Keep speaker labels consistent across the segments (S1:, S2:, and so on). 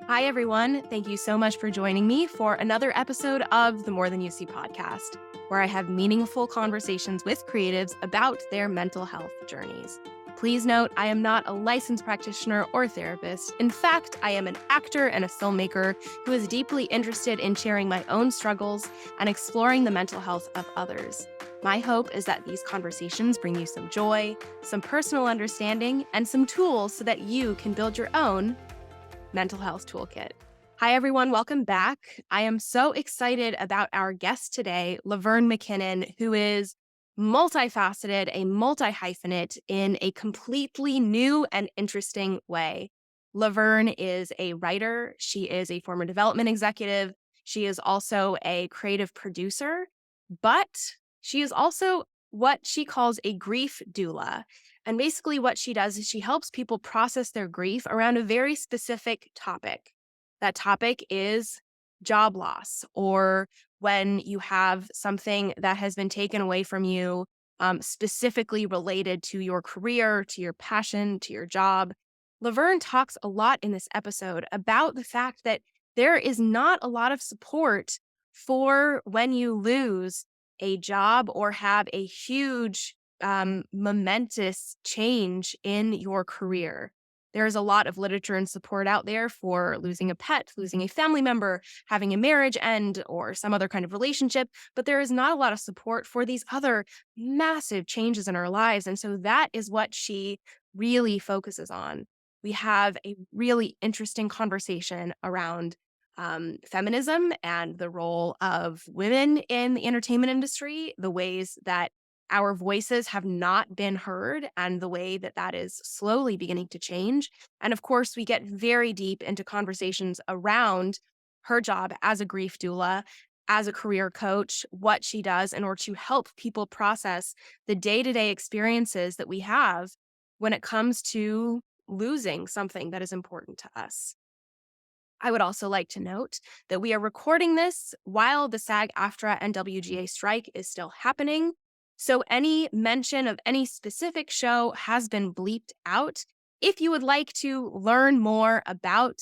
S1: Hi, everyone. Thank you so much for joining me for another episode of the More Than You See podcast, where I have meaningful conversations with creatives about their mental health journeys. Please note, I am not a licensed practitioner or therapist. In fact, I am an actor and a filmmaker who is deeply interested in sharing my own struggles and exploring the mental health of others. My hope is that these conversations bring you some joy, some personal understanding, and some tools so that you can build your own mental health toolkit. Hi, everyone. Welcome back. I am so excited about our guest today, Laverne McKinnon, who is multifaceted, a multi-hyphenate in a completely new and interesting way. Laverne is a writer. She is a former development executive. She is also a creative producer, but she is also what she calls a grief doula. And basically, what she does is she helps people process their grief around a very specific topic. That topic is job loss, or when you have something that has been taken away from you, specifically related to your career, to your passion, to your job. Laverne talks a lot in this episode about the fact that there is not a lot of support for when you lose a job or have a huge momentous change in your career. There's a lot of literature and support out there for losing a pet, losing a family member, having a marriage end, or some other kind of relationship, but there is not a lot of support for these other massive changes in our lives. And so that is what she really focuses on. We have a really interesting conversation around feminism and the role of women in the entertainment industry, the ways that our voices have not been heard, and the way that that is slowly beginning to change. And of course, we get very deep into conversations around her job as a grief doula, as a career coach, what she does in order to help people process the day-to-day experiences that we have when it comes to losing something that is important to us. I would also like to note that we are recording this while the SAG-AFTRA and WGA strike is still happening. So any mention of any specific show has been bleeped out. If you would like to learn more about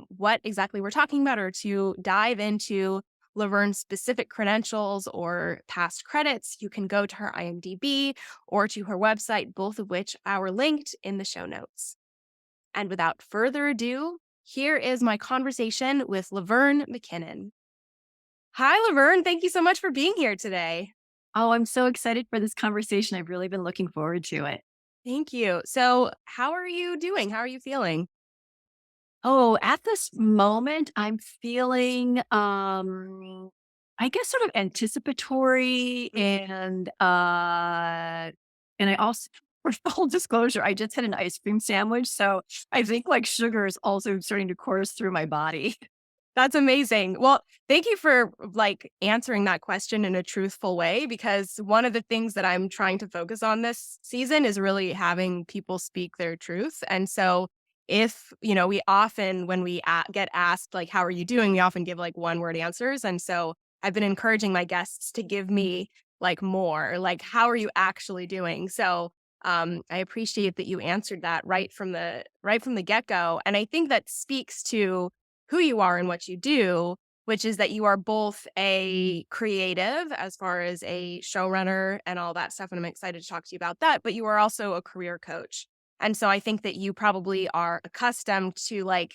S1: what exactly we're talking about, or to dive into Laverne's specific credentials or past credits, you can go to her IMDb or to her website, both of which are linked in the show notes. And without further ado, here is my conversation with Laverne McKinnon. Hi, Laverne. Thank you so much for being here today.
S2: Oh, I'm so excited for this conversation. I've really been looking forward to it.
S1: Thank you. So, how are you doing? How are you feeling?
S2: Oh, at this moment, I'm feeling, I guess, sort of anticipatory, and I also, for full disclosure, I just had an ice cream sandwich, so I think like sugar is also starting to course through my body.
S1: That's amazing. Well, thank you for answering that question in a truthful way, because one of the things that I'm trying to focus on this season is really having people speak their truth. And so if, we often, when we get asked how are you doing, we often give one word answers. And so I've been encouraging my guests to give me more, how are you actually doing? So I appreciate that you answered that right from the get-go. And I think that speaks to who you are and what you do, which is that you are both a creative as far as a showrunner and all that stuff. And I'm excited to talk to you about that. But you are also a career coach. And so I think that you probably are accustomed to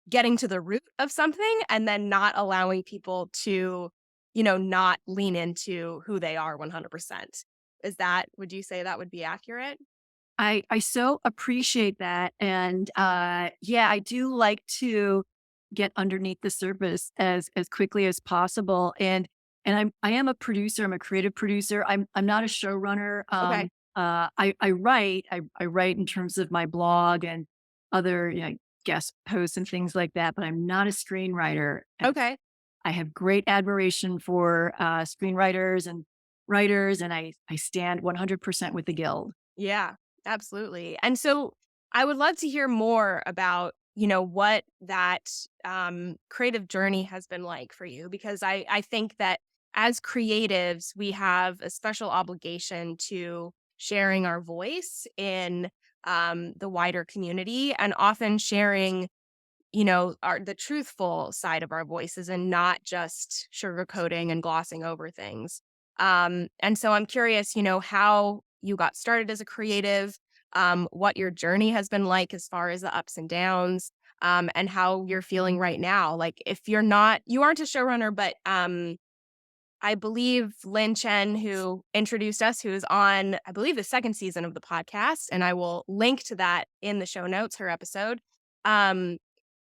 S1: getting to the root of something and then not allowing people to, not lean into who they are 100%. Would you say that would be accurate?
S2: I so appreciate that, and yeah, I do like to get underneath the surface as quickly as possible, and I am a producer. I'm a creative producer. I'm not a showrunner.
S1: Okay.
S2: I write in terms of my blog and other, guest posts and things like that, but I'm not a screenwriter. And
S1: Okay.
S2: I have great admiration for screenwriters and writers, and I stand 100% with the guild.
S1: Yeah, absolutely. And so I would love to hear more about, what that creative journey has been like for you, because I think that as creatives, we have a special obligation to sharing our voice in the wider community, and often sharing our the truthful side of our voices and not just sugarcoating and glossing over things. And so I'm curious, how you got started as a creative, what your journey has been like as far as the ups and downs, and how you're feeling right now. Like if you aren't a showrunner, but I believe Lynn Chen, who introduced us, who is on, I believe, the second season of the podcast, and I will link to that in the show notes, her episode. Um,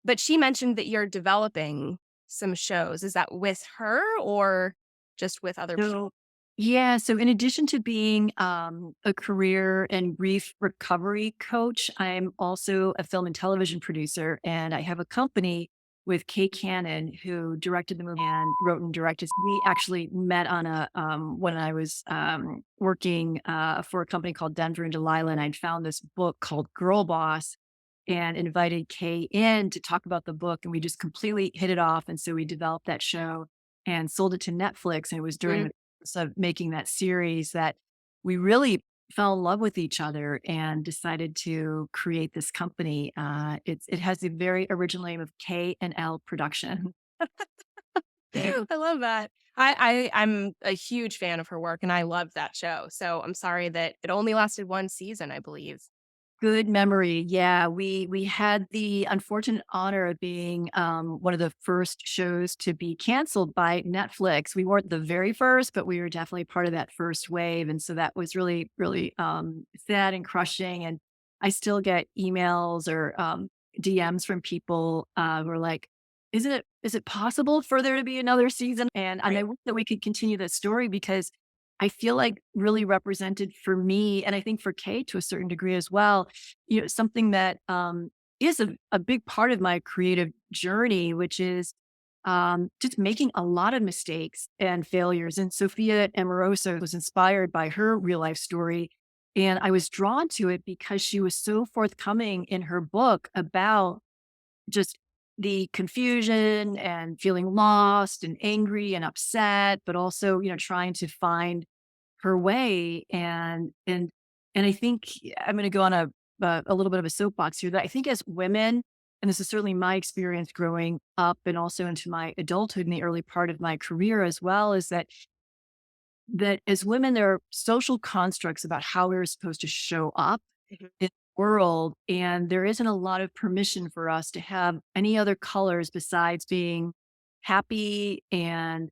S1: but she mentioned that you're developing some shows. Is that with her or just with other people?
S2: So, yeah. So, in addition to being a career and grief recovery coach, I'm also a film and television producer, and I have a company with Kay Cannon, who directed the movie and wrote and directed. We actually met on a when I was working for a company called Denver and Delilah, and I'd found this book called Girl Boss, and invited Kay in to talk about the book, and we just completely hit it off, and so we developed that show and sold it to Netflix. And it was during
S1: Mm,
S2: the process of making that series that we really fell in love with each other and decided to create this company. It has the very original name of K and L Production.
S1: I love that. I'm a huge fan of her work and I loved that show. So I'm sorry that it only lasted one season, I believe.
S2: Good memory. Yeah, we had the unfortunate honor of being one of the first shows to be canceled by Netflix. We weren't the very first, but we were definitely part of that first wave, and so that was really, really sad and crushing. And I still get emails or DMs from people who are like, "Is it possible for there to be another season?" And I
S1: Right.
S2: wish that we could continue that story because I feel like really represented for me, and I think for Kate to a certain degree as well, something that is a big part of my creative journey, which is just making a lot of mistakes and failures. And Sophia Amorosa was inspired by her real life story. And I was drawn to it because she was so forthcoming in her book about just the confusion and feeling lost and angry and upset, but also, trying to find her way. And I think I'm going to go on a little bit of a soapbox here that I think as women, and this is certainly my experience growing up and also into my adulthood in the early part of my career as well, is that as women, there are social constructs about how we're supposed to show up
S1: Mhm.
S2: in the world. And there isn't a lot of permission for us to have any other colors besides being happy and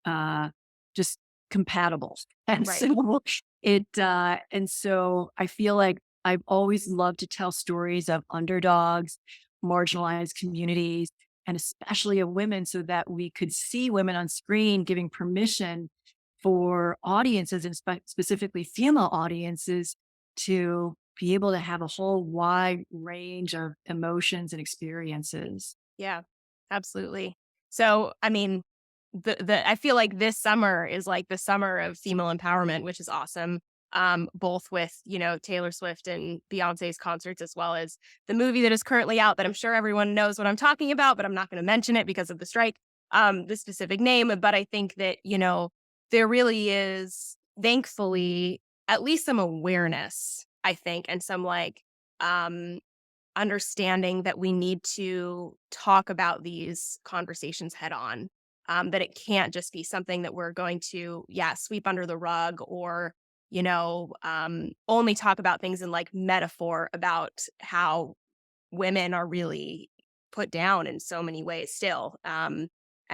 S2: uh, just compatible. And
S1: Right.
S2: so and so I feel like I've always loved to tell stories of underdogs, marginalized communities, and especially of women so that we could see women on screen giving permission for audiences and specifically female audiences to be able to have a whole wide range of emotions and experiences.
S1: Yeah, absolutely. So, I mean, the I feel like this summer is like the summer of female empowerment, which is awesome. Both with, Taylor Swift and Beyonce's concerts, as well as the movie that is currently out that I'm sure everyone knows what I'm talking about, but I'm not going to mention it because of the strike, the specific name. But I think that, there really is, thankfully, at least some awareness, I think, and some um understanding that we need to talk about these conversations head on. That it can't just be something that we're going to, yeah, sweep under the rug or, only talk about things in like metaphor about how women are really put down in so many ways still. And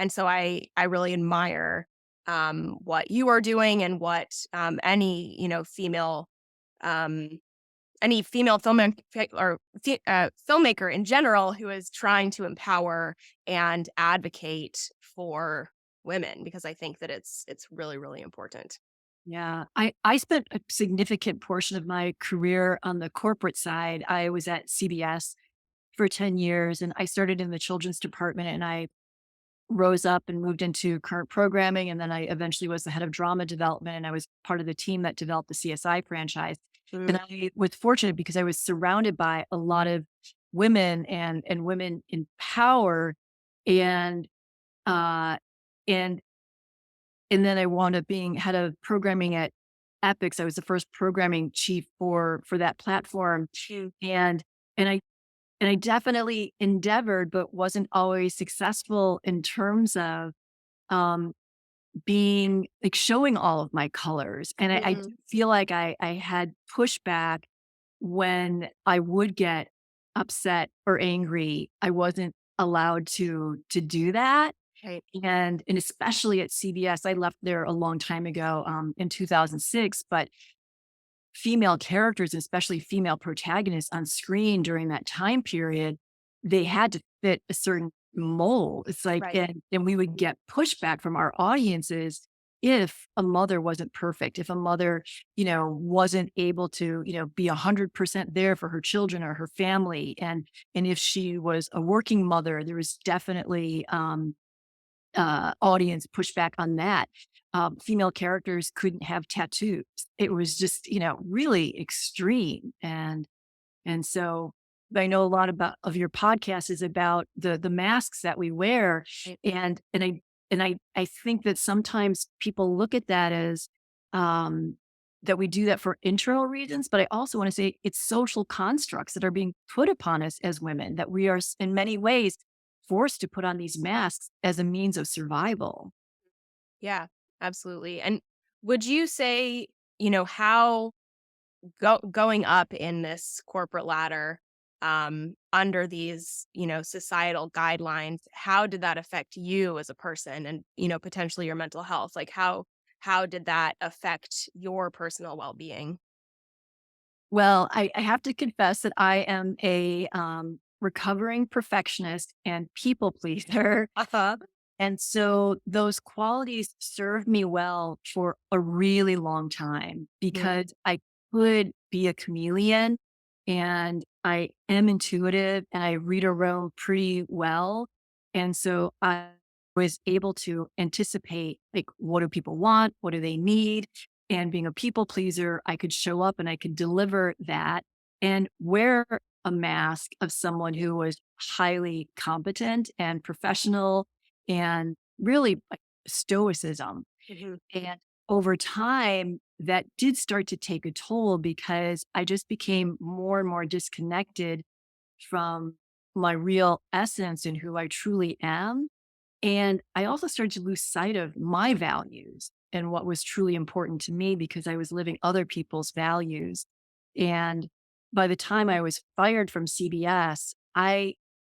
S1: so I really admire what you are doing and what any, um, female filmmaker in general who is trying to empower and advocate for women because I think that it's really really important.
S2: Yeah, I spent a significant portion of my career on the corporate side. I was at CBS for 10 years and I started in the children's department and I rose up and moved into current programming. And then I eventually was the head of drama development and I was part of the team that developed the CSI franchise.
S1: Mm,
S2: And I was fortunate because I was surrounded by a lot of women and women in power. And uh and and then I wound up being head of programming at Epics. I was the first programming chief for that platform.
S1: mm,
S2: And and I And I definitely endeavored, but wasn't always successful in terms of um, being like showing all of my colors. And I do
S1: Mhm.
S2: feel like I had pushback when I would get upset or angry. I wasn't allowed to do that.
S1: Right.
S2: And especially at CBS, I left there a long time ago, in 2006, but female characters, especially female protagonists on screen during that time period, they had to fit a certain mold. It's like,
S1: Right.
S2: and we would get pushback from our audiences if a mother wasn't perfect, if a mother, wasn't able to, be 100% there for her children or her family. And if she was a working mother, there was definitely, audience pushback on that. Female characters couldn't have tattoos. It was just, really extreme. And so I know a lot about of your podcast is about the masks that we wear.
S1: Right.
S2: And I think that sometimes people look at that as um that we do that for internal reasons, but I also want to say it's social constructs that are being put upon us as women, that we are in many ways forced to put on these masks as a means of survival.
S1: Yeah, absolutely. And would you say, how going up in this corporate ladder, under these, societal guidelines, how did that affect you as a person and, potentially your mental health? Like how did that affect your personal well-being?
S2: Well, I have to confess that I am a recovering perfectionist and people pleaser.
S1: Uh-huh.
S2: And so those qualities served me well for a really long time
S1: Mhm.
S2: because I could be a chameleon and I am intuitive and I read a room pretty well. And so I was able to anticipate like, what do people want? What do they need? And being a people pleaser, I could show up and I could deliver that and wear a mask of someone who was highly competent and professional and really like stoicism.
S1: Mhm.
S2: And over time, that did start to take a toll because I just became more and more disconnected from my real essence and who I truly am. And I also started to lose sight of my values and what was truly important to me because I was living other people's values. And by the time I was fired from CBS,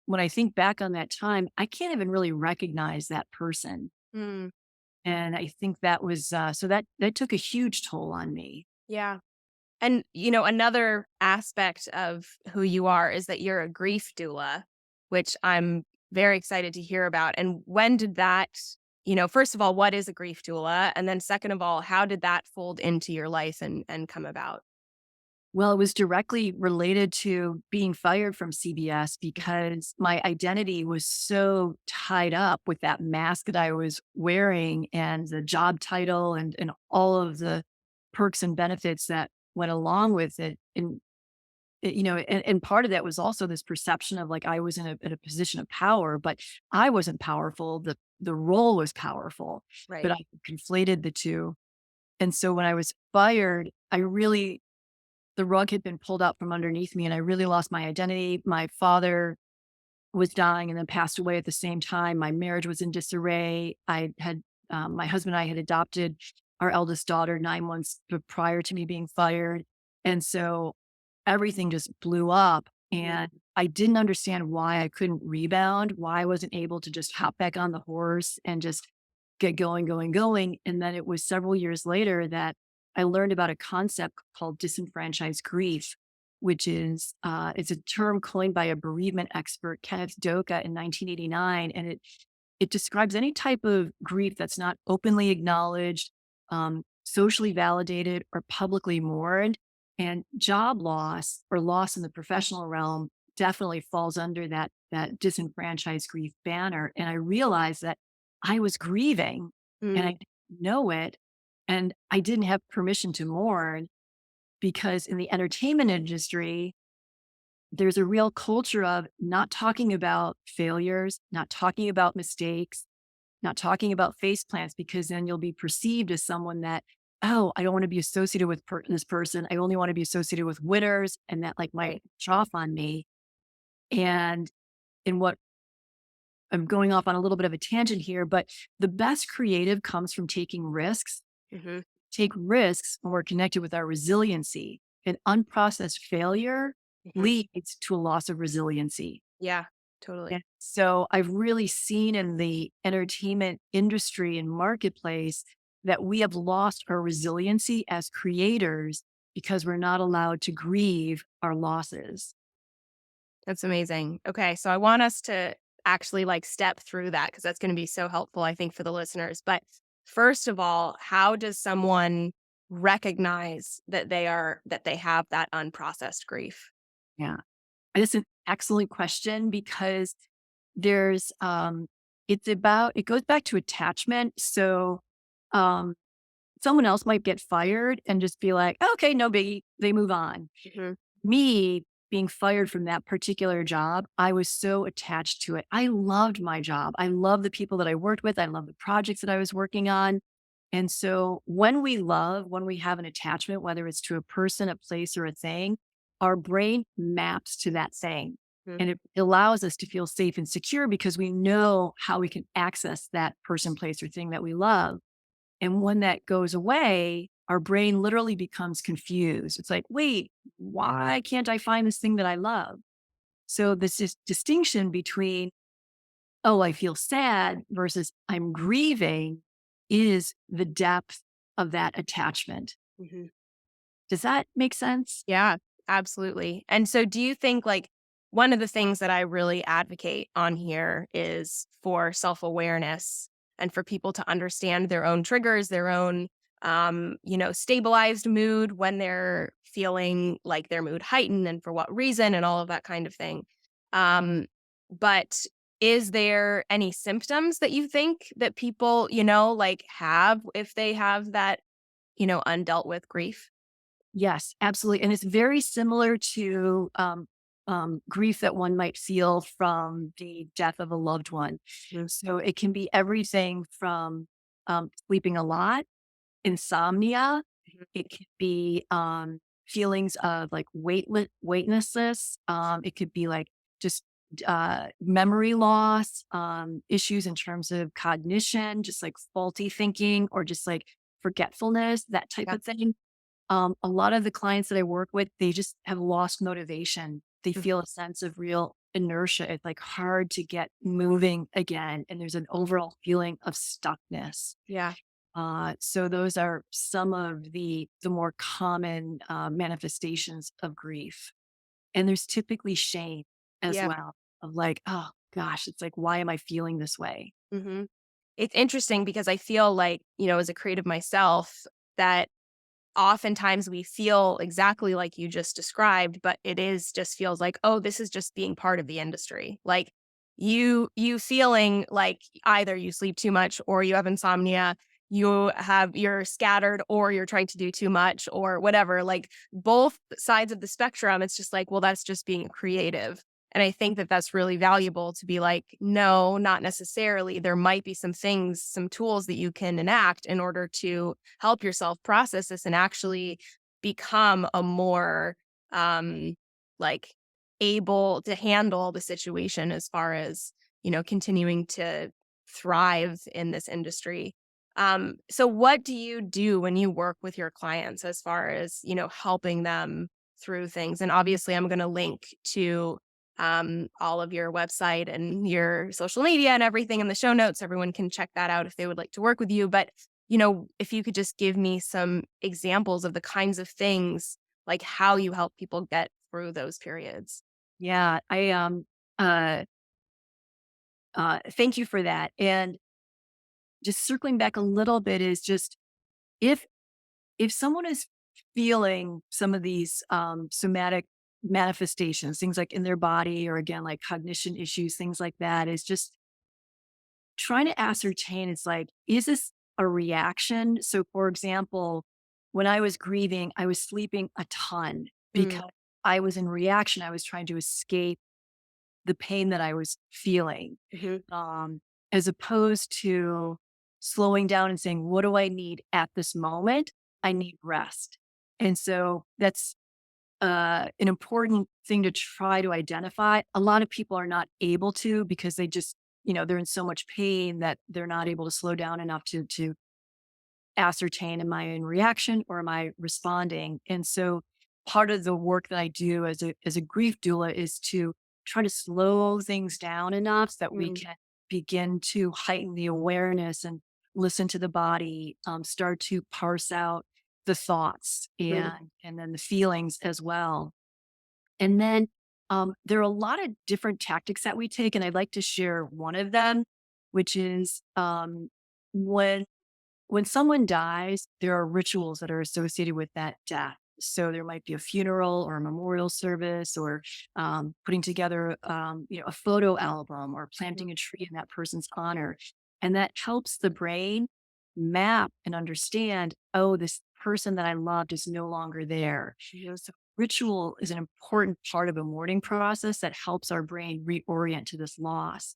S2: when I think back on that time, I can't even really recognize that person.
S1: Mm,
S2: And I think that was, so that took a huge toll on me.
S1: yeah. And, another aspect of who you are is that you're a grief doula, which I'm very excited to hear about. And when did that, first of all, what is a grief doula? And then second of all, how did that fold into your life and come about?
S2: Well, it was directly related to being fired from CBS because my identity was so tied up with that mask that I was wearing and the job title and all of the perks and benefits that went along with it. And, and part of that was also this perception of like I was in a position of power, but I wasn't powerful. The role was powerful, but
S1: Right.
S2: I conflated the two. And so when I was fired, the rug had been pulled out from underneath me and I really lost my identity. My father was dying and then passed away at the same time. My marriage was in disarray. My husband and I had adopted our eldest daughter 9 months prior to me being fired. And so everything just blew up.
S1: Mhm.
S2: And I didn't understand why I couldn't rebound, why I wasn't able to just hop back on the horse and just get going, going, going. And then it was several years later that I learned about a concept called disenfranchised grief, which is it's a term coined by a bereavement expert, Kenneth Doka, in 1989, and it describes any type of grief that's not openly acknowledged, socially validated, or publicly mourned. And job loss or loss in the professional realm definitely falls under that disenfranchised grief banner. And I realized that I was grieving and I
S1: Mm,
S2: didn't know it, and I didn't have permission to mourn because in the entertainment industry, there's a real culture of not talking about failures, not talking about mistakes, not talking about face plants, because then you'll be perceived as someone that, oh, I don't want to be associated with this person. I only want to be associated with winners. And that like might
S1: right.
S2: push off on me. And in what I'm going off on a little bit of a tangent here, but the best creative comes from taking risks.
S1: Hmm.
S2: Take risks when we're connected with our resiliency. And unprocessed failure
S1: Hmm.
S2: leads to a loss of resiliency.
S1: Yeah, totally.
S2: And so I've really seen in the entertainment industry and marketplace that we have lost our resiliency as creators because we're not allowed to grieve our losses.
S1: That's amazing. Okay, so I want us to actually like step through that because that's going to be so helpful, I think, for the listeners. But first of all, how does someone recognize that they have that unprocessed grief?
S2: Yeah. And it's an excellent question because there's it goes back to attachment. So um someone else might get fired and just be like, okay, no biggie. They move on.
S1: Hmm.
S2: Me being fired from that particular job, I was so attached to it. I loved my job. I love the people that I worked with. I love the projects that I was working on. And so when we have an attachment, whether it's to a person, a place, or a thing, our brain maps to that thing. And it allows us to feel safe and secure because we know how we can access that person, place, or thing that we love. And when that goes away, our brain literally becomes confused. It's like, wait, why can't I find this thing that I love? So this is distinction between, oh, I feel sad versus I'm grieving is the depth of that attachment.
S1: Hmm.
S2: Does that make sense?
S1: Yeah, absolutely. And so do you think like one of the things that I really advocate on here is for self-awareness and for people to understand their own triggers, their own stabilized mood when they're feeling like their mood heightened and for what reason and all of that kind of thing. But is there any symptoms that you think that people, like have if they have that, undealt with grief?
S2: Yes, absolutely. And it's very similar to grief that one might feel from the death of a loved one.
S1: Mhm.
S2: So it can be everything from sleeping a lot, insomnia.
S1: Mhm.
S2: It could be feelings of like weightlessness. It could be like just memory loss, issues in terms of cognition, just like faulty thinking or just like forgetfulness, that type
S1: Yeah.
S2: of thing. A lot of the clients that I work with, they just have lost motivation. They
S1: Mhm.
S2: feel a sense of real inertia. It's like hard to get moving again. And there's an overall feeling of stuckness.
S1: Yeah.
S2: So those are some of the more common manifestations of grief. And there's typically shame as
S1: Yeah.
S2: well of like, oh gosh, it's like, why am I feeling this way?
S1: Mhm. It's interesting because I feel like, as a creative myself, that oftentimes we feel exactly like you just described, but it is just feels like, oh, this is just being part of the industry. Like you feeling like either you sleep too much or you have insomnia, you're scattered or you're trying to do too much or whatever. Like both sides of the spectrum, it's just like, well, that's just being creative. And I think that that's really valuable to be like, no, not necessarily. There might be some things, some tools that you can enact in order to help yourself process this and actually become a more um like able to handle the situation as far as continuing to thrive in this industry. So what do you do when you work with your clients as far as helping them through things? And obviously I'm going to link to all of your website and your social media and everything in the show notes. Everyone can check that out if they would like to work with you. But if you could just give me some examples of the kinds of things, like how you help people get through those periods.
S2: Yeah, I uh thank you for that. And just circling back a little bit is just if if someone is feeling some of these somatic manifestations, things like in their body or again like cognition issues, things like that, is just trying to ascertain. It's like, is this a reaction? So, for example, when I was grieving, I was sleeping a ton
S1: Mm,
S2: because I was in reaction. I was trying to escape the pain that I was feeling,
S1: mhm,
S2: um, as opposed to slowing down and saying, what do I need at this moment? I need rest. And so that's an important thing to try to identify. A lot of people are not able to because they just, they're in so much pain that they're not able to slow down enough to ascertain, am I in reaction or am I responding? And so part of the work that I do as a grief doula is to try to slow things down enough so that we
S1: Mm,
S2: can begin to heighten the awareness and listen to the body, start to parse out the thoughts
S1: mm,
S2: and then the feelings as well. And then there are a lot of different tactics that we take, and I'd like to share one of them, which is when someone dies, there are rituals that are associated with that death. So there might be a funeral or a memorial service or putting together, a photo album or
S1: mm.
S2: planting a tree in that person's honor. And that helps the brain map and understand, oh, this person that I loved is no longer there. So ritual is an important part of a mourning process that helps our brain reorient to this loss.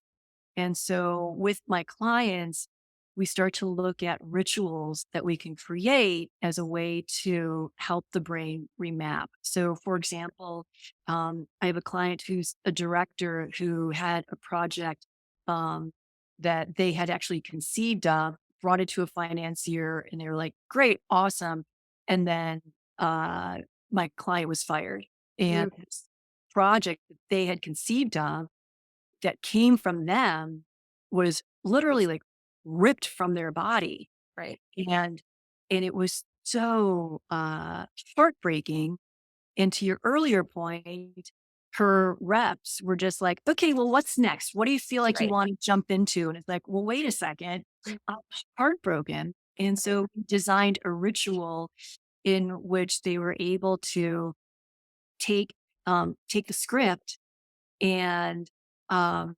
S2: And so with my clients, we start to look at rituals that we can create as a way to help the brain remap. So, for example, I have a client who's a director who had a project that they had actually conceived of, brought it to a financier, and they were like, great, awesome. And then my client was fired. And
S1: Mm,
S2: this project that they had conceived of that came from them was literally like ripped from their body.
S1: right.
S2: And it was so heartbreaking. And to your earlier point, her reps were just like, okay, well, what's next? What do you feel like you
S1: Right.
S2: want to jump into? And it's like, well, wait a second.
S1: Mm,
S2: I'm heartbroken. And
S1: right.
S2: so we designed a ritual in which they were able to take take the script and, um,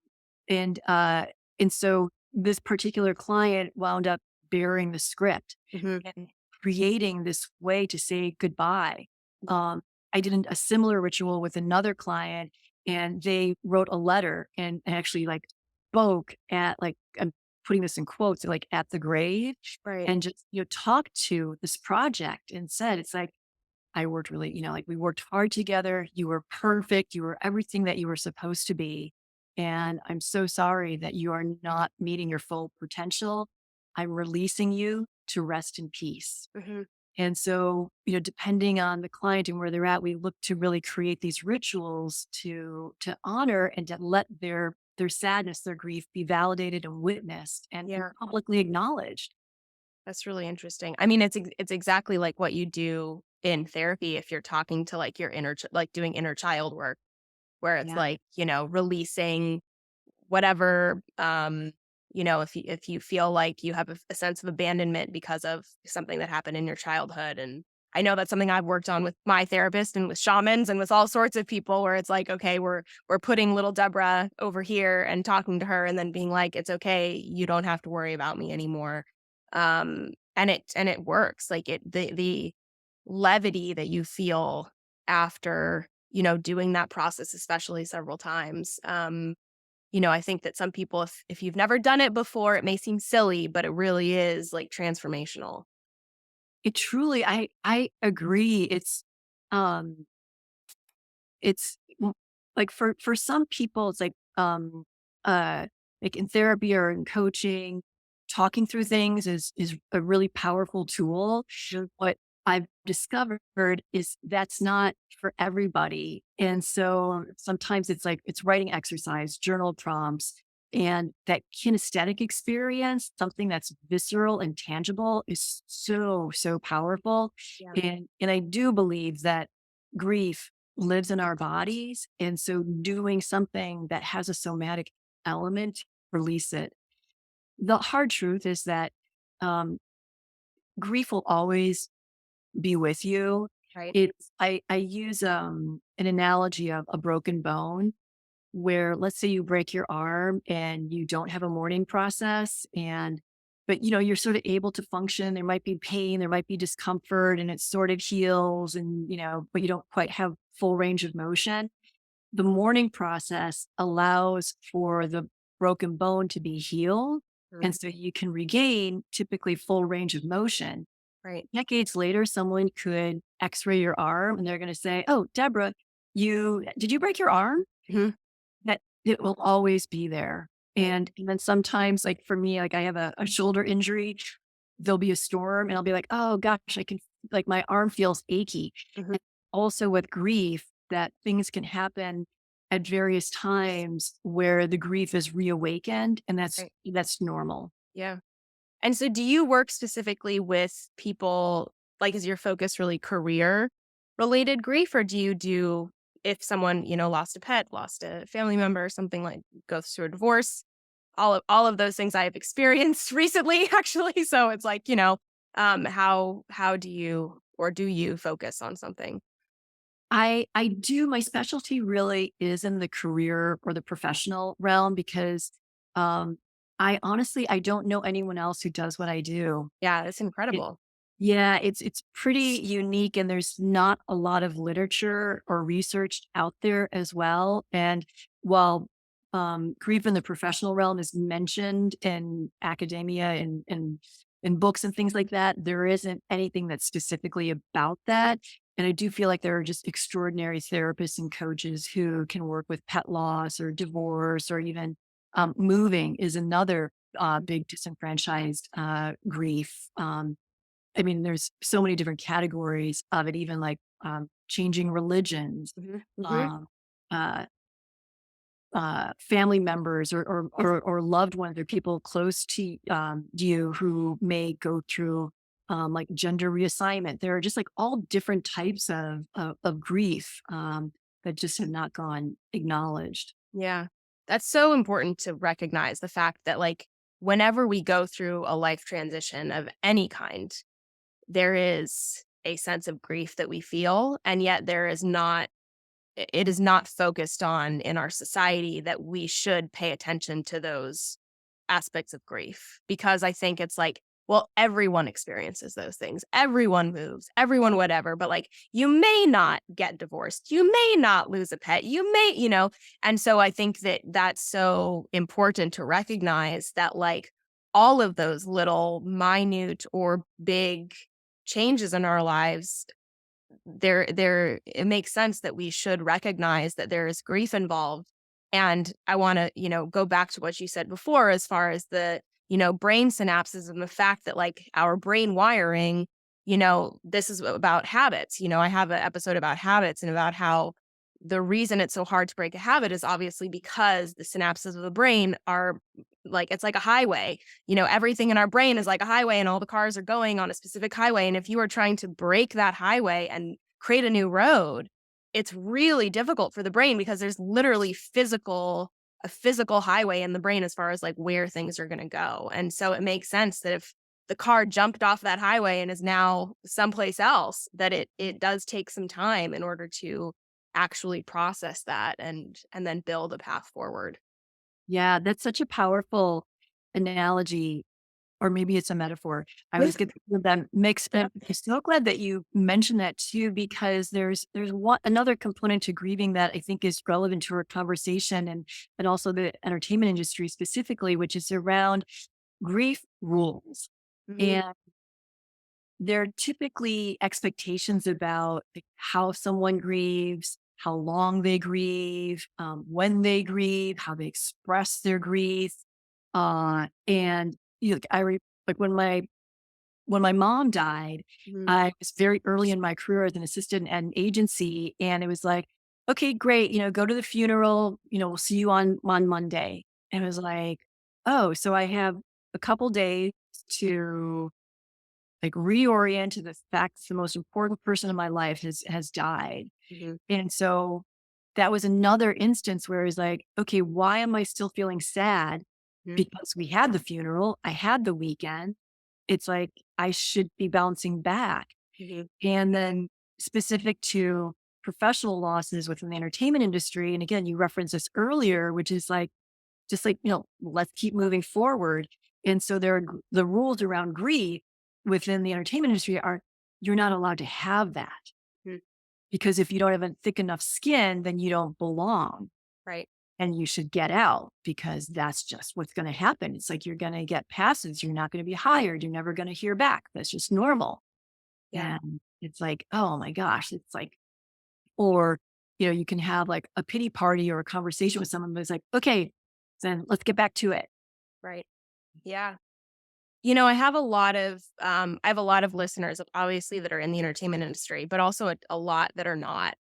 S2: and, uh, and so this particular client wound up bearing the script
S1: Mhm.
S2: and creating this way to say goodbye. Um, I did a similar ritual with another client and they wrote a letter and actually like spoke at like, I'm putting this in quotes, like at the grave
S1: Right.
S2: and just, talked to this project and said, it's like, I worked really, like we worked hard together. You were perfect. You were everything that you were supposed to be. And I'm so sorry that you are not meeting your full potential. I'm releasing you to rest in peace.
S1: Mhm.
S2: And so, depending on the client and where they're at, we look to really create these rituals to honor and to let their sadness, their grief be validated and witnessed and
S1: Yeah.
S2: publicly acknowledged.
S1: That's really interesting. I mean, it's exactly like what you do in therapy if you're talking to like your like doing inner child work, where it's
S2: Yeah.
S1: like, releasing whatever, if you feel like you have a sense of abandonment because of something that happened in your childhood. And I know that's something I've worked on with my therapist and with shamans and with all sorts of people where it's like, okay, we're putting little Deborah over here and talking to her and then being like, it's okay, you don't have to worry about me anymore. And it works. Like the levity that you feel after, doing that process, especially several times. I think that some people, if you've never done it before, it may seem silly, but it really is like transformational.
S2: It truly, I agree. Um, like for some people, it's uh, like in therapy or in coaching, talking through things is a really powerful tool.
S1: Sure.
S2: What I've discovered is that's not for everybody. And so sometimes it's like it's writing exercise, journal prompts, and that kinesthetic experience, something that's visceral and tangible, is so, so powerful.
S1: Yeah.
S2: And I do believe that grief lives in our bodies. And so doing something that has a somatic element, release it. The hard truth is that um, grief will always be with you.
S1: Right.
S2: I use an analogy of a broken bone where let's say you break your arm and you don't have a mourning process but you're sort of able to function. There might be pain, there might be discomfort, and it sort of heals and but you don't quite have full range of motion. The mourning process allows for the broken bone to be healed.
S1: Mm.
S2: And so you can regain typically full range of motion.
S1: Right.
S2: Decades later, someone could x-ray your arm and they're going to say, "Oh, Deborah, did you break your arm?"
S1: Hmm.
S2: That it will always be there.
S1: Right.
S2: And then sometimes, like for me, like I have a shoulder injury, there'll be a storm and I'll be like, "Oh gosh, I can like my arm feels achy."
S1: Hmm.
S2: And also with grief, that things can happen at various times where the grief is reawakened, and
S1: Right.
S2: that's normal.
S1: Yeah. And so do you work specifically with people, like, is your focus really career related grief, or do you do if someone, lost a pet, lost a family member, something like goes through a divorce, all of those things I've experienced recently actually. So it's like, how do you focus on something?
S2: I do my specialty really is in the career or the professional realm because um I honestly I don't know anyone else who does what I do.
S1: Yeah, it's incredible.
S2: Yeah, it's pretty unique and there's not a lot of literature or research out there as well. And while grief in the professional realm is mentioned in academia and in books and things like that, there isn't anything that's specifically about that. And I do feel like there are just extraordinary therapists and coaches who can work with pet loss or divorce or even moving is another big disenfranchised grief. I mean, there's so many different categories of it, even like changing religions,
S1: Hmm. Hmm.
S2: um, uh, family members, or loved ones, or people close to you who may go through like gender reassignment. There are just like all different types of grief that just have not gone acknowledged.
S1: Yeah. That's so important to recognize the fact that, like, whenever we go through a life transition of any kind, there is a sense of grief that we feel, and yet it is not focused on in our society that we should pay attention to those aspects of grief, because I think it's like, well, everyone experiences those things. Everyone moves, everyone whatever, but like you may not get divorced. You may not lose a pet. And so I think that that's so important to recognize that, like, all of those little minute or big changes in our lives, it makes sense that we should recognize that there is grief involved. And I want to, go back to what you said before as far as the, brain synapses and the fact that, like, our brain wiring, this is about habits. I have an episode about habits and about how the reason it's so hard to break a habit is obviously because the synapses of the brain are like, it's like a highway. Everything in our brain is like a highway and all the cars are going on a specific highway. And if you are trying to break that highway and create a new road, it's really difficult for the brain because there's literally a physical highway in the brain as far as like where things are going to go. And so it makes sense that if the car jumped off that highway and is now someplace else, that it does take some time in order to actually process that and then build a path forward.
S2: Yeah, that's such a powerful analogy, or maybe it's a metaphor. I always get them mixed up. I'm so glad that you mentioned that too, because there's one another component to grieving that I think is relevant to our conversation and also the entertainment industry specifically, which is around grief rules.
S1: Mhm.
S2: And there are typically expectations about like, how someone grieves, how long they grieve, when they grieve, how they express their grief. And like like when my mom died,
S1: Mhm.
S2: I was very early in my career as an assistant at an agency, and it was like, okay, great, go to the funeral, we'll see you on Monday. And it was like, oh, so I have a couple days to like reorient to the fact that the most important person in my life has died.
S1: Mhm.
S2: And so that was another instance where it's like, okay, why am I still feeling sad?
S1: Mhm.
S2: Because we had the funeral, I had the weekend. It's like I should be bouncing back.
S1: Mhm.
S2: And then specific to professional losses within the entertainment industry, and again, you referenced this earlier, which is like just like, let's keep moving forward. And so there are the rules around grief within the entertainment industry are you're not allowed to have that
S1: Mhm.
S2: because if you don't have a thick enough skin, then you don't belong
S1: Right.
S2: and you should get out because that's just what's going to happen. It's like you're going to get passes. You're not going to be hired. You're never going to hear back. That's just normal.
S1: Yeah.
S2: And it's like, oh my gosh, it's like, or, you can have like a pity party or a conversation with someone, but it's like, okay, then let's get back to it.
S1: Right. Yeah. I have a lot of listeners, obviously, that are in the entertainment industry, but also a lot that are not.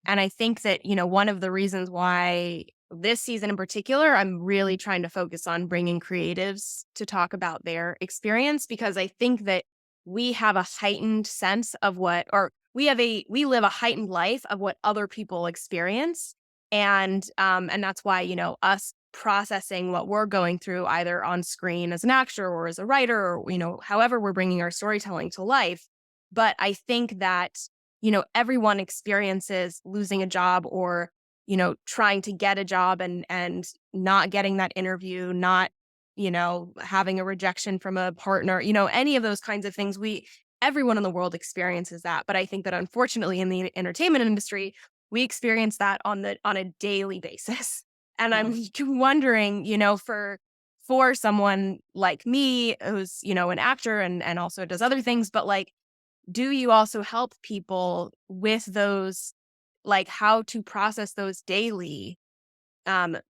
S1: And I think that, one of the reasons why this season in particular, I'm really trying to focus on bringing creatives to talk about their experience, because I think that we have a heightened sense of or we live a heightened life of what other people experience. And that's why, us processing what we're going through either on screen as an actor or as a writer, or, however we're bringing our storytelling to life. But I think that, everyone experiences losing a job, or, trying to get a job and not getting that interview, not, having a rejection from a partner, any of those kinds of things. Everyone in the world experiences that. But I think that unfortunately in the entertainment industry, we experience that on a daily basis. And
S2: Yeah.
S1: I'm wondering, for someone like me who's, an actor and also does other things, but like, do you also help people with those, like, how to process those daily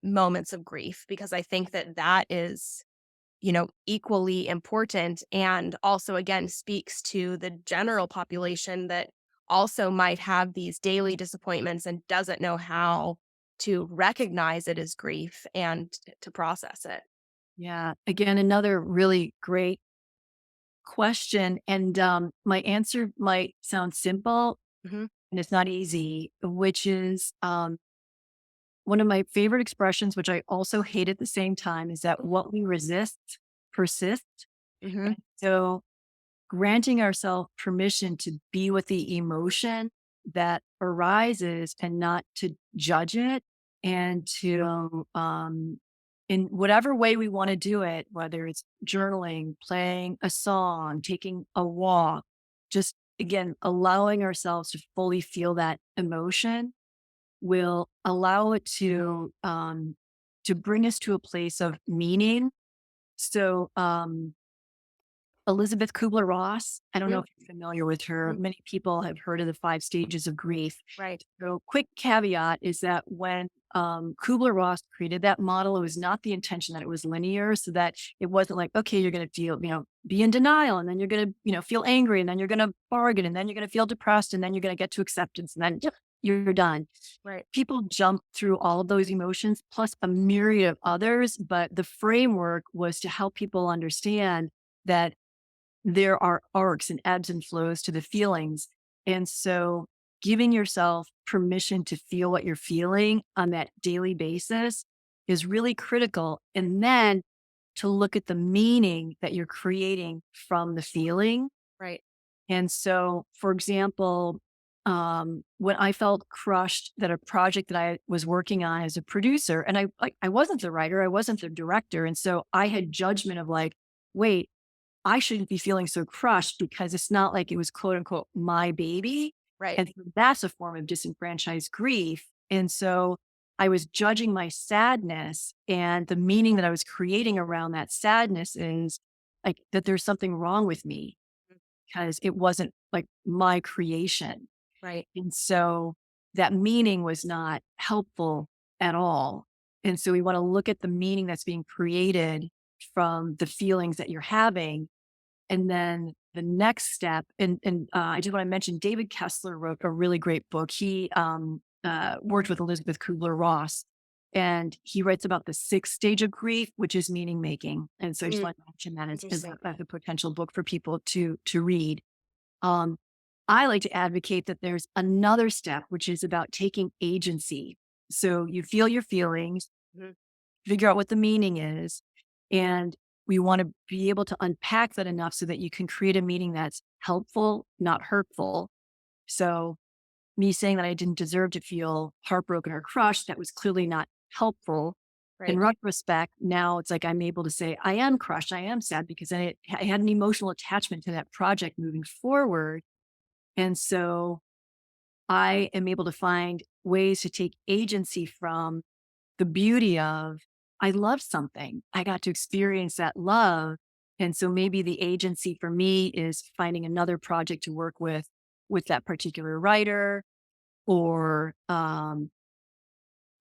S1: moments of grief? Because I think that that is, equally important, and also again speaks to the general population that also might have these daily disappointments and doesn't know how to recognize it as grief and to process it.
S2: Yeah. Again, another really great question. And my answer might sound simple
S1: Hmm.
S2: and it's not easy, which is one of my favorite expressions, which I also hate at the same time, is that what we resist persists.
S1: Hmm.
S2: So granting ourselves permission to be with the emotion that arises and not to judge it, and to in whatever way we want to do it, whether it's journaling, playing a song, taking a walk, just again allowing ourselves to fully feel that emotion will allow it to bring us to a place of meaning. So Elizabeth Kubler-Ross, I don't know
S1: Hmm.
S2: if you're familiar with her. Many people have heard of the 5 stages of grief.
S1: Right.
S2: So quick caveat is that when Kubler-Ross created that model, it was not the intention that it was linear, so that it wasn't like, okay, you're going to feel, be in denial, and then you're going to, feel angry, and then you're going to bargain, and then you're going to feel depressed, and then you're going to get to acceptance, and then yep, you're done.
S1: Right.
S2: People jump through all of those emotions plus a myriad of others, but the framework was to help people understand that there are arcs and ebbs and flows to the feelings. And so giving yourself permission to feel what you're feeling on that daily basis is really critical. And then to look at the meaning that you're creating from the feeling.
S1: Right.
S2: And so, for example, when I felt crushed that a project that I was working on as a producer, and I wasn't the writer, I wasn't the director. And so I had judgment of like, wait, I shouldn't be feeling so crushed because it's not like it was quote unquote my baby.
S1: Right.
S2: And so that's a form of disenfranchised grief. And so I was judging my sadness, and the meaning that I was creating around that sadness is like that there's something wrong with me because it wasn't like my creation.
S1: Right.
S2: And so that meaning was not helpful at all. And so we want to look at the meaning that's being created from the feelings that you're having. And then the next step, and I just want to mention David Kessler wrote a really great book. He worked with Elizabeth Kubler-Ross, and he writes about the 6th stage of grief, which is meaning making. And so I just
S1: Mm,
S2: want to mention that
S1: interesting.
S2: as a potential book for people to read. Um, I like to advocate that there's another step, which is about taking agency. So you feel your feelings,
S1: Mhm.
S2: figure out what the meaning is, and we want to be able to unpack that enough so that you can create a meaning that's helpful, not hurtful. So me saying that I didn't deserve to feel heartbroken or crushed, that was clearly not helpful. In
S1: Right.
S2: retrospect, now it's like I'm able to say, I am crushed, I am sad because I had an emotional attachment to that project moving forward. And so I am able to find ways to take agency from the beauty of, I love something. I got to experience that love. And so maybe the agency for me is finding another project to work with that particular writer, or I'm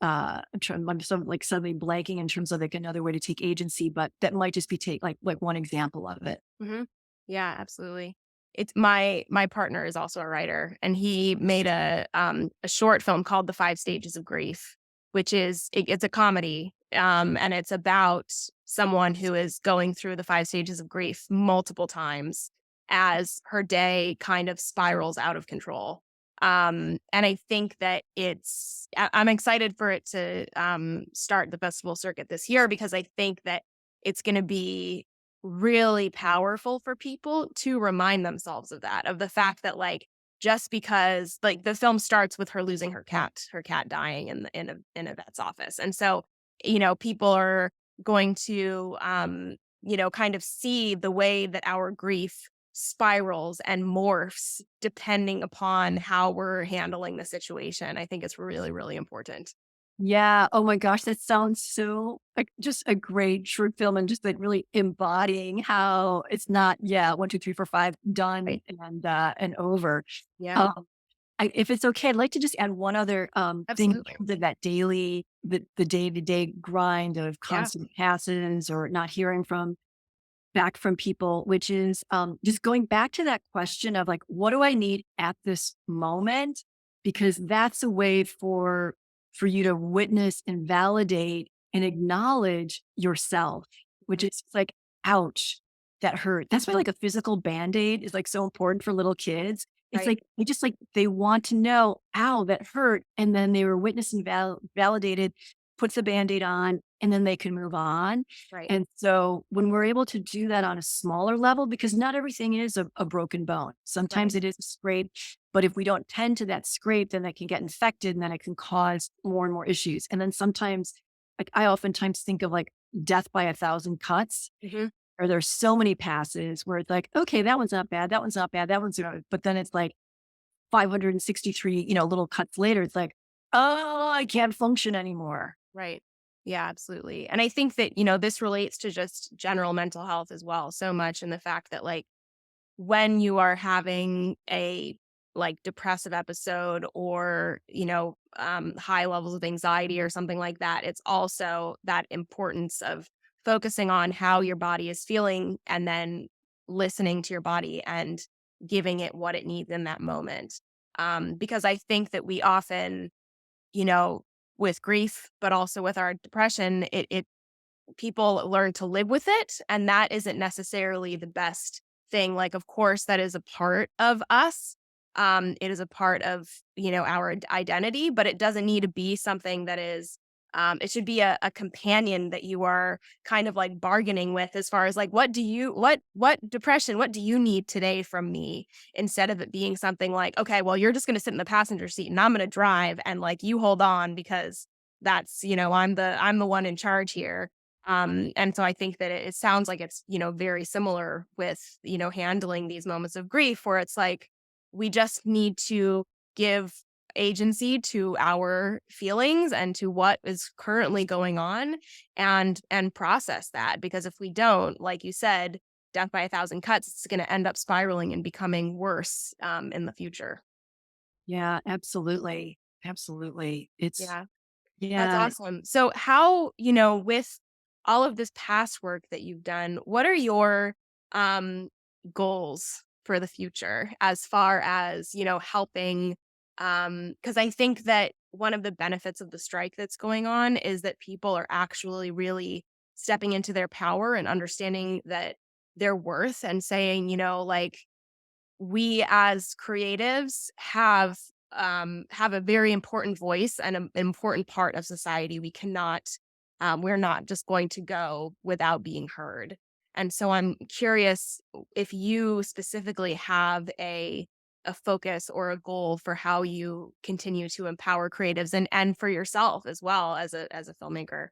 S2: like suddenly blanking in terms of like another way to take agency, but that might just be take like one example of it.
S1: Hmm. Yeah, absolutely. It's my partner is also a writer, and he made a short film called The Five Stages of Grief, which it's a comedy, and it's about someone who is going through the five stages of grief multiple times as her day kind of spirals out of control. And I think that I'm excited for it to start the festival circuit this year, because I think that it's going to be really powerful for people to remind themselves of that, of the fact that, like, just because, like, the film starts with her losing her cat dying in a vet's office. And so, people are going to, kind of see the way that our grief spirals and morphs depending upon how we're handling the situation. I think it's really, really important.
S2: Yeah. Oh my gosh, that sounds so like just a great short film, and just like really embodying how it's not, yeah, 1, 2, 3, 4, 5, done
S1: Right.
S2: and over.
S1: Yeah,
S2: Um, if it's okay, I'd like to just add one other thing in
S1: absolutely.
S2: terms of that the day-to-day grind of
S1: Yeah.
S2: constant passes or not hearing back from people, which is just going back to that question of like, what do I need at this moment? Because that's a way for you to witness and validate and acknowledge yourself, which
S1: Mhm.
S2: is like, ouch, that hurt. That's why like a physical band-aid is like so important for little kids. It's
S1: Right.
S2: like they want to know, ow, that hurt. And then they were witnessed and validated, puts the band-aid on, and then they can move on.
S1: Right.
S2: And so when we're able to do that on a smaller level, because not everything is a broken bone, sometimes
S1: Right.
S2: it is a scrape, but if we don't tend to that scrape, then that can get infected and then it can cause more and more issues. And then sometimes, like I oftentimes think of like death by a thousand cuts,
S1: Hmm.
S2: or there's so many passes where it's like, okay, that one's not bad, that one's not bad, that one's good. But then it's like 563, little cuts later, it's like, oh, I can't function anymore.
S1: Right. Yeah, absolutely. And I think that, this relates to just general mental health as well, so much, in the fact that, like, when you are having a, like, depressive episode, or, high levels of anxiety or something like that, it's also that importance of focusing on how your body is feeling, and then listening to your body and giving it what it needs in that moment. Because I think that we often, you know, with grief, but also with our depression, it people learn to live with it, and that isn't necessarily the best thing. Like, of course, that is a part of us. It is a part of, our identity, but it doesn't need to be something that is, it should be a companion that you are kind of like bargaining with, as far as like, what depression, what do you need today from me? Instead of it being something like, okay, well, you're just going to sit in the passenger seat and I'm going to drive, and like, you hold on, because that's, I'm the one in charge here. And so I think that it sounds like it's, very similar with, handling these moments of grief, where it's like, we just need to give agency to our feelings and to what is currently going on, and process that. Because if we don't, like you said, death by a thousand cuts, it's going to end up spiraling and becoming worse, in the future.
S2: Yeah, absolutely. Absolutely. It's,
S1: Yeah. That's
S2: yeah.
S1: awesome. So how, with all of this past work that you've done, what are your um goals for the future, as far as, helping, because I think that one of the benefits of the strike that's going on is that people are actually really stepping into their power and understanding that their worth, and saying, like, we as creatives have a very important voice and an important part of society. We're not just going to go without being heard. And so I'm curious if you specifically have a focus or a goal for how you continue to empower creatives, and for yourself as well, as a filmmaker.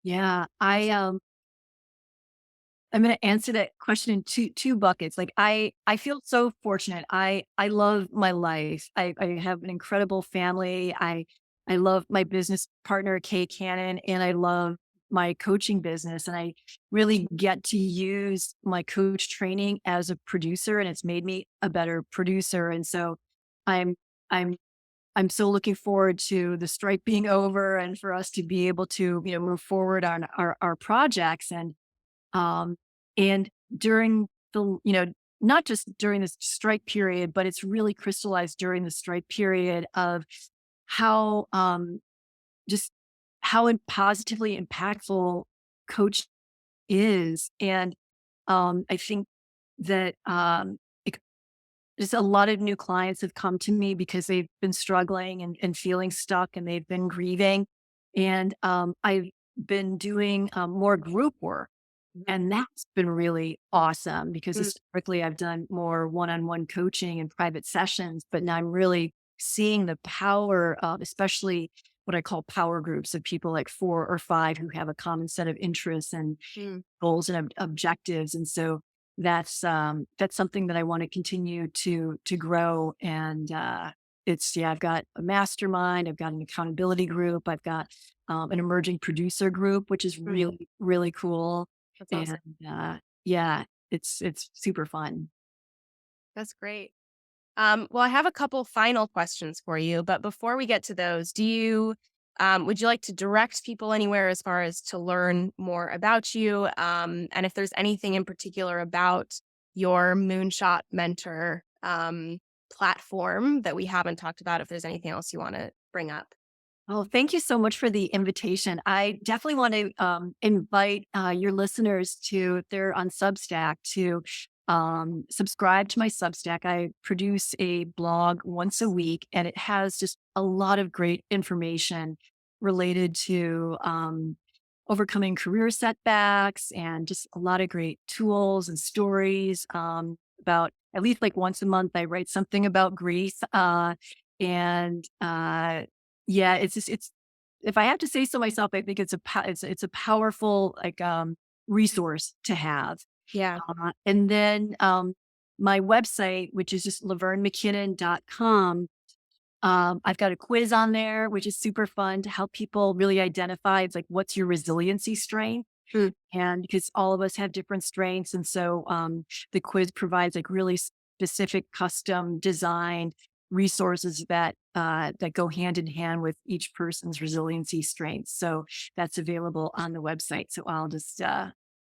S2: Yeah. I'm gonna answer that question in two buckets. Like I feel so fortunate. I love my life. I have an incredible family. I love my business partner, Kay Cannon, and I love my coaching business, and I really get to use my coach training as a producer, and it's made me a better producer. And so I'm I'm I'm so looking forward to the strike being over and for us to be able to, move forward on our projects. Um, and during the, not just during this strike period, but it's really crystallized during the strike period of how, just how positively impactful coach is. And I think that just a lot of new clients have come to me because they've been struggling and feeling stuck, and they've been grieving. And I've been doing more group work, and that's been really awesome because
S1: Mm.
S2: historically I've done more one-on-one coaching and private sessions, but now I'm really seeing the power of, especially what I call power groups, of people like 4 or 5 who have a common set of interests and
S1: Mm.
S2: goals and objectives. And so that's something that I want to continue to grow. And it's yeah, I've got a mastermind, I've got an accountability group, I've got an emerging producer group, which is
S1: Mm.
S2: really really cool.
S1: That's
S2: And
S1: awesome.
S2: yeah, it's super fun.
S1: That's great. Well, I have a couple final questions for you, but before we get to those, would you like to direct people anywhere as far as to learn more about you? And if there's anything in particular about your Moonshot Mentor platform that we haven't talked about, if there's anything else you want to bring up.
S2: Oh, thank you so much for the invitation. I definitely want to invite your listeners to, if they're on Substack, to subscribe to my Substack. I produce a blog once a week, and it has just a lot of great information related to overcoming career setbacks, and just a lot of great tools and stories. About at least like once a month, I write something about grief. And Yeah, it's just it's if I have to say so myself, I think it's a powerful, like, resource to have.
S1: Yeah.
S2: And then, my website, which is just lavernemckinnon.com, I've got a quiz on there, which is super fun to help people really identify, it's like, what's your resiliency strength?
S1: Mm.
S2: And because all of us have different strengths, and so the quiz provides like really specific, custom designed resources that go hand in hand with each person's resiliency strengths. So that's available on the website. So I'll just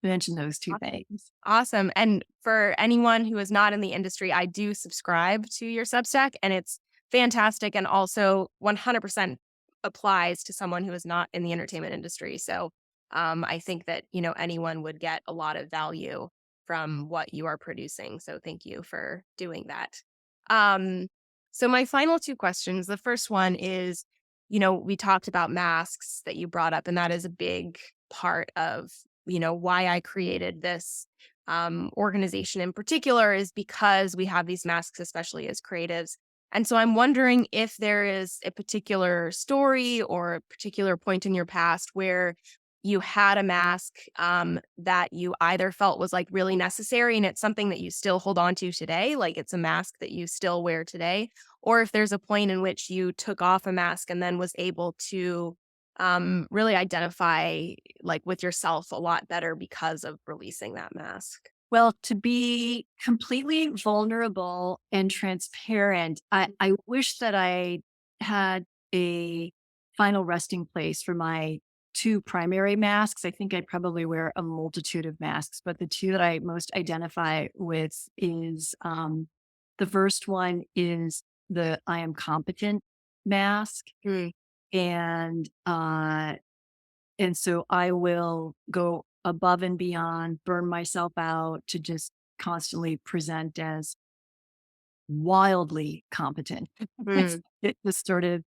S2: mention those two
S1: Awesome.
S2: things.
S1: Awesome. And for anyone who is not in the industry, I do subscribe to your Substack, and it's fantastic and also 100% applies to someone who is not in the entertainment industry. So I think that, anyone would get a lot of value from what you are producing. So thank you for doing that. Um, so my final two questions, the first one is, we talked about masks that you brought up, and that is a big part of why I created this organization in particular, is because we have these masks, especially as creatives. And so I'm wondering if there is a particular story or a particular point in your past where you had a mask that you either felt was like really necessary and it's something that you still hold on to today, like it's a mask that you still wear today, or if there's a point in which you took off a mask and then was able to really identify like with yourself a lot better because of releasing that mask.
S2: Well, to be completely vulnerable and transparent, I wish that I had a final resting place for my two primary masks. I think I'd probably wear a multitude of masks, but the two that I most identify with is the first one is the I am competent mask.
S1: Mm.
S2: And so I will go above and beyond, burn myself out to just constantly present as wildly competent. It's
S1: Mm.
S2: distorted.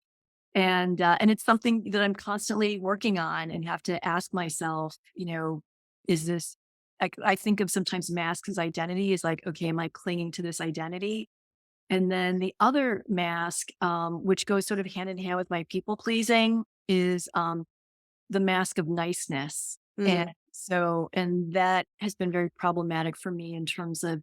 S2: And it's something that I'm constantly working on, and have to ask myself, is this, I think of sometimes masks as identity, is like, okay, am I clinging to this identity? And then the other mask, which goes sort of hand in hand with my people pleasing, is the mask of niceness.
S1: Mm.
S2: And that has been very problematic for me in terms of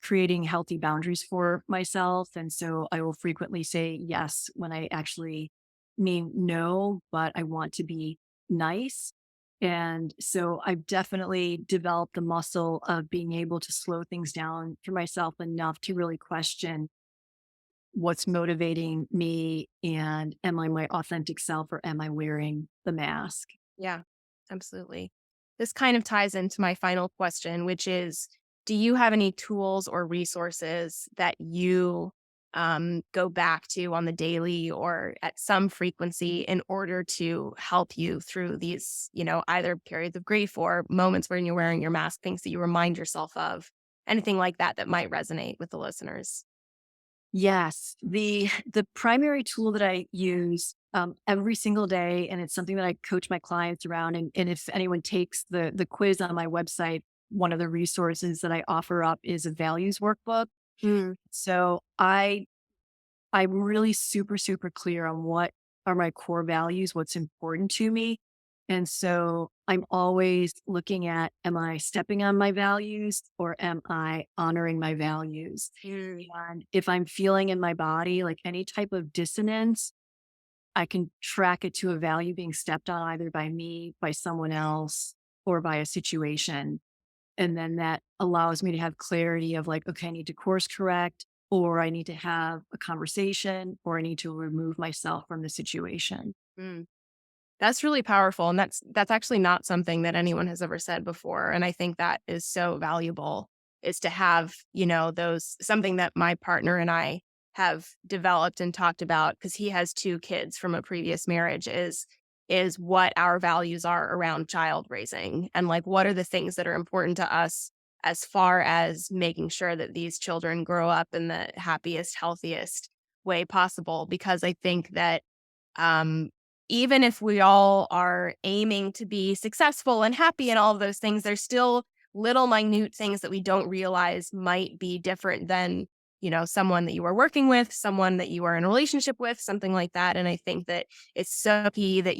S2: creating healthy boundaries for myself. And so I will frequently say yes when I actually mean no, but I want to be nice. And so I've definitely developed the muscle of being able to slow things down for myself enough to really question what's motivating me, and am I my authentic self or am I wearing the mask?
S1: Yeah, absolutely. This kind of ties into my final question, which is, do you have any tools or resources that you go back to on the daily or at some frequency in order to help you through these, either periods of grief or moments when you're wearing your mask, things that you remind yourself of, anything like that that might resonate with the listeners?
S2: Yes, the primary tool that I use every single day, and it's something that I coach my clients around. And if anyone takes the quiz on my website, one of the resources that I offer up is a values workbook.
S1: Mm,
S2: So I'm really super, super clear on what are my core values, what's important to me. And so I'm always looking at, am I stepping on my values or am I honoring my values?
S1: mm,
S2: And if I'm feeling in my body like any type of dissonance, I can track it to a value being stepped on either by me, by someone else, or by a situation. And then that allows me to have clarity of like, okay, I need to course correct, or I need to have a conversation, or I need to remove myself from the situation.
S1: mm. That's really powerful, and that's actually not something that anyone has ever said before, and I think that is so valuable, is to have, those something that my partner and I have developed and talked about because he has 2 kids from a previous marriage, is what our values are around child raising, and, like, what are the things that are important to us as far as making sure that these children grow up in the happiest, healthiest way possible, because I think that, um, even if we all are aiming to be successful and happy and all of those things, there's still little minute things that we don't realize might be different than, someone that you are working with, someone that you are in a relationship with, something like that. And I think that it's so key that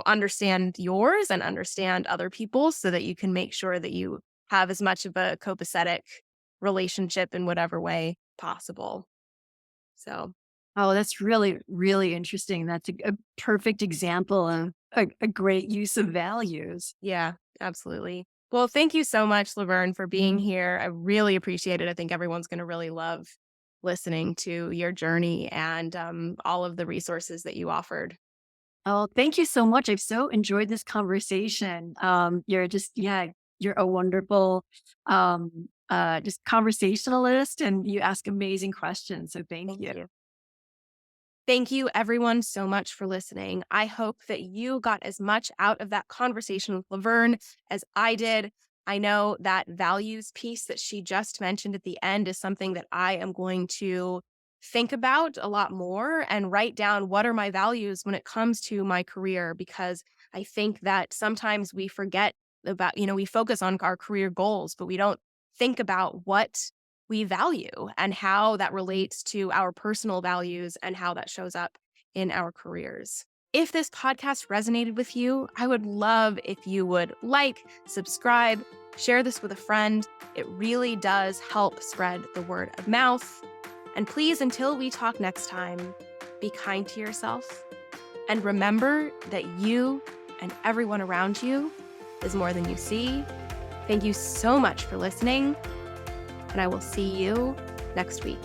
S1: understand yours and understand other people's so that you can make sure that you have as much of a copacetic relationship in whatever way possible. So,
S2: Oh, that's really, really interesting. That's a perfect example of a great use of values.
S1: yeah, absolutely. Well, thank you so much, Laverne, for being here. I really appreciate it. I think everyone's going to really love listening to your journey and all of the resources that you offered.
S2: Oh, thank you so much. I've so enjoyed this conversation. You're just, yeah, you're a wonderful, just conversationalist, and you ask amazing questions. So thank
S1: Thank
S2: you.
S1: you. Thank you, everyone, so much for listening. I hope that you got as much out of that conversation with Laverne as I did. I know that values piece that she just mentioned at the end is something that I am going to think about a lot more and write down what are my values when it comes to my career, because I think that sometimes we forget about, we focus on our career goals, but we don't think about what we value and how that relates to our personal values and how that shows up in our careers. If this podcast resonated with you, I would love if you would like, subscribe, share this with a friend. It really does help spread the word of mouth. And please, until we talk next time, be kind to yourself and remember that you and everyone around you is more than you see. Thank you so much for listening, and I will see you next week.